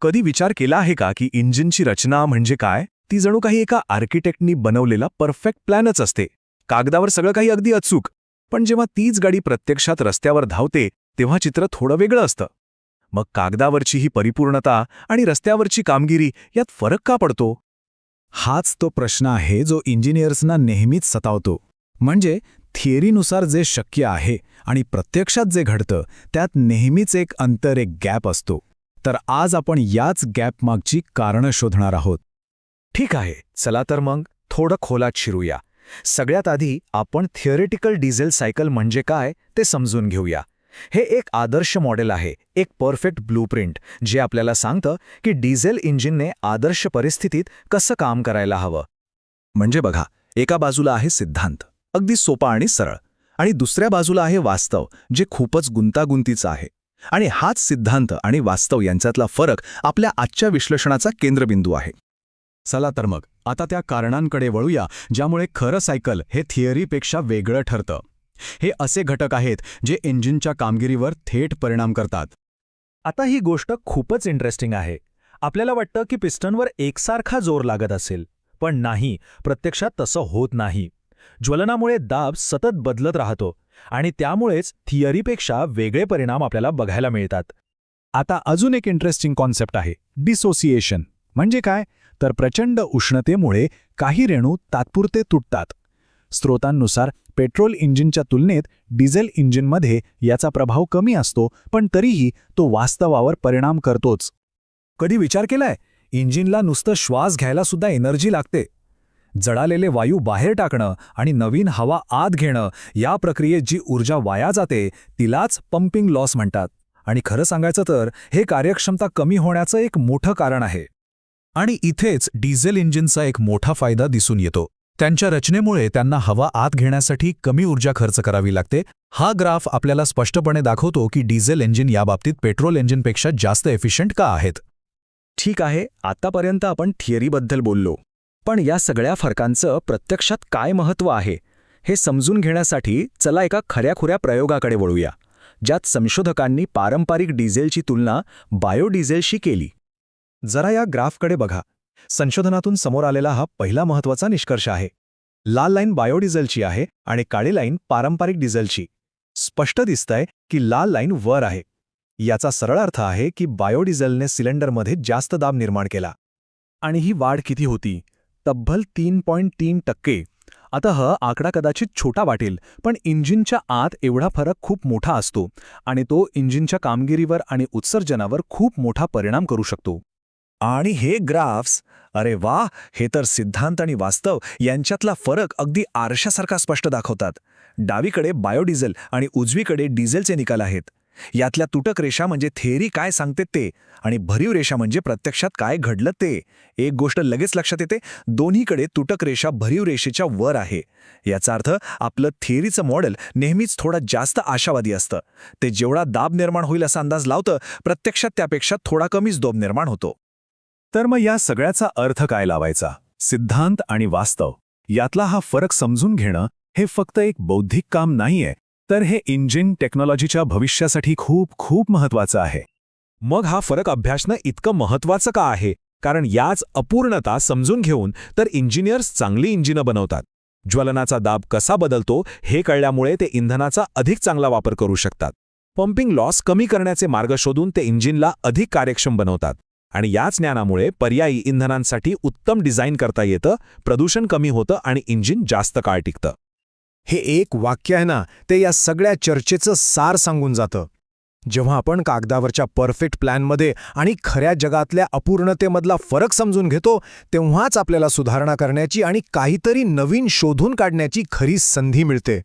कधी विचार केला आहे का की इंजिनची रचना म्हणजे काय? ती जणू काही एका आर्किटेक्टनी बनवलेला परफेक्ट प्लॅनच असते. कागदावर सगळं काही अगदी अचूक. पण जेव्हा तीच गाडी प्रत्यक्षात रस्त्यावर धावते तेव्हा चित्र थोडं वेगळं असतं. मग कागदावरची ही परिपूर्णता आणि रस्त्यावरची कामगिरी यात फरक का पडतो? हाच तो प्रश्न आहे जो इंजिनियर्सना नेहमीच सतावतो. म्हणजे थिअरीनुसार जे शक्य आहे आणि प्रत्यक्षात जे घडतं त्यात नेहमीच एक अंतर, एक गॅप असतो. तर आज आपण याच गॅपमागची कारणं शोधणार आहोत. ठीक आहे, चला तर मग थोडं खोलात शिरूया. सगळ्यात आधी आपण थिअरेटिकल डिझेल सायकल म्हणजे काय ते समजून घेऊया. हे एक आदर्श मॉडेल आहे, एक परफेक्ट ब्लूप्रिंट जे आपल्याला सांगतं की डिझेल इंजिनने आदर्श परिस्थितीत कसं काम करायला हवं. म्हणजे बघा, एका बाजूला आहे सिद्धांत, अगदी सोपा आणि सरळ, आणि दुसऱ्या बाजूला आहे वास्तव, जे खूपच गुंतागुंतीचं आहे. आणि हाच सिद्धांत आणि वास्तव यांच्यातला फरक आपल्या आजच्या विश्लेषणाचा केंद्रबिंदू आहे. चला तर मग आता त्या कारणांकडे वळूया ज्यामुळे खरं सायकल हे थिअरीपेक्षा वेगळं ठरतं. हे असे घटक आहेत जे इंजिनच्या कामगिरीवर थेट परिणाम करतात. आता ही गोष्ट खूपच इंटरेस्टिंग आहे. आपल्याला वाटतं की पिस्टनवर एकसारखा जोर लागत असेल, पण नाही, प्रत्यक्षात तसं होत नाही. ज्वलनामुळे दाब सतत बदलत राहतो आणि त्यामुळेच थिअरीपेक्षा वेगळे परिणाम आपल्याला बघायला मिळतात. आता अजून एक इंटरेस्टिंग कॉन्सेप्ट आहे, डिसोसिएशन. म्हणजे काय? तर प्रचंड उष्णतेमुळे काही रेणू तात्पुरते तुटतात. स्रोतांनुसार पेट्रोल इंजिनच्या तुलनेत डिझेल इंजिनमध्ये याचा प्रभाव कमी असतो, पण तरीही तो वास्तवावर परिणाम करतोच. कधी विचार केलाय, इंजिनला नुसतं श्वास घ्यायला सुद्धा एनर्जी लागते. जळालेले वायू बाहेर टाकणं आणि नवीन हवा आत घेणं, या प्रक्रियेत जी ऊर्जा वाया जाते तिलाच पंपिंग लॉस म्हणतात. आणि खरं सांगायचं तर हे कार्यक्षमता कमी होण्याचं एक मोठं कारण आहे. आणि इथेच डिझेल इंजिनचा एक मोठा फायदा दिसून येतो. त्यांच्या रचनेमुळे त्यांना हवा आत घेण्यासाठी कमी ऊर्जा खर्च करावी लागते. हा ग्राफ आपल्याला स्पष्टपणे दाखवतो की डिझेल इंजिन याबाबतीत पेट्रोल इंजिनपेक्षा जास्त एफिशियंट का आहेत. ठीक आहे, आतापर्यंत आपण थिअरीबद्दल बोललो, पण या सगळ्या फरकांचं प्रत्यक्षात काय महत्त्व आहे हे समजून घेण्यासाठी चला एका खऱ्याखुऱ्या प्रयोगाकडे वळूया, ज्यात संशोधकांनी पारंपरिक डिझेलची तुलना बायोडिझेलशी केली. जरा या ग्राफकडे बघा. संशोधनातून समोर आलेला हा पहिला महत्त्वाचा निष्कर्ष आहे. लाल लाईन बायोडिझेलची आहे आणि काळी लाईन पारंपरिक डिझेलची. स्पष्ट दिसतंय की लाल लाईन वर आहे. याचा सरळ अर्थ आहे की बायोडिझेलने सिलेंडरमध्ये जास्त दाब निर्माण केला. आणि ही वाढ किती होती? तब्बल 3.3%. आता हा आकडा कदाचित छोटा वाटेल, पण इंजिनच्या आत एवढा फरक खूप मोठा असतो आणि तो इंजिनच्या कामगिरीवर आणि उत्सर्जनावर खूप मोठा परिणाम करू शकतो. आणि हे ग्राफ्स, अरे वा, हे तर सिद्धांत आणि वास्तव यांच्यातला फरक अगदी आरशासारखा स्पष्ट दाखवतात. डावीकडे बायोडिझेल आणि उजवीकडे डिझेलचे निकाल आहेत. यातल्या तुटक रेषा म्हणजे थिअरी काय सांगते ते, आणि भरीव रेषा म्हणजे प्रत्यक्षात काय घडलं ते. एक गोष्ट लगेच लक्षात येते, दोन्हीकडे तुटक रेषा भरीव रेषेच्या वर आहे. याचा अर्थ आपलं थिअरीचं मॉडेल नेहमीच थोडा जास्त आशावादी असतं. ते जेवढा दाब निर्माण होईल असा अंदाज लावतं, प्रत्यक्षात त्यापेक्षा थोडा कमीच दाब निर्माण होतो. तर मग या सगळ्याचा अर्थ काय लावायचा? सिद्धांत आणि वास्तव यातला हा फरक समजून घेणं हे फक्त एक बौद्धिक काम नाहीये, तर हे इंजिन टेक्नॉलॉजीच्या भविष्यासाठी खूप खूप महत्त्वाचं आहे. मग हा फरक अभ्यासणं इतकं महत्त्वाचं का आहे? कारण याच अपूर्णता समजून घेऊन तर इंजिनियर्स चांगली इंजिनं बनवतात. ज्वलनाचा दाब कसा बदलतो हे कळल्यामुळे ते इंधनाचा अधिक चांगला वापर करू शकतात. पंपिंग लॉस कमी करण्याचे मार्ग शोधून ते इंजिनला अधिक कार्यक्षम बनवतात. आणि याच ज्ञानामुळे पर्यायी इंधनांसाठी उत्तम डिझाईन करता येतं, प्रदूषण कमी होतं आणि इंजिन जास्त काळ टिकतं. हे एक वाक्य आहे ना, ते या सगळ्या चर्चेचं सार सांगून जातं. जेव्हा आपण कागदावरच्या परफेक्ट प्लॅनमध्ये आणि खऱ्या जगातल्या अपूर्णतेमधला फरक समजून घेतो, तेव्हाच आपल्याला सुधारणा करण्याची आणि काहीतरी नवीन शोधून काढण्याची खरी संधी मिळते.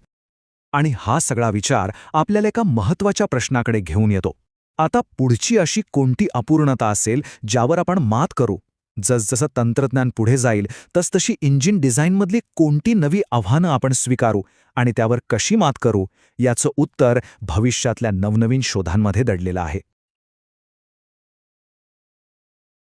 आणि हा सगळा विचार आपल्याला एका महत्त्वाच्या प्रश्नाकडे घेऊन येतो. आता पुढची अशी कोणती अपूर्णता असेल ज्यावर आपण मात करू? जसजसं तंत्रज्ञान पुढे जाईल तसतशी इंजिन डिझाईनमधली कोणती नवी आव्हानं आपण स्वीकारू आणि त्यावर कशी मात करू, याचं उत्तर भविष्यातल्या नवनवीन शोधांमध्ये दडलेलं आहे.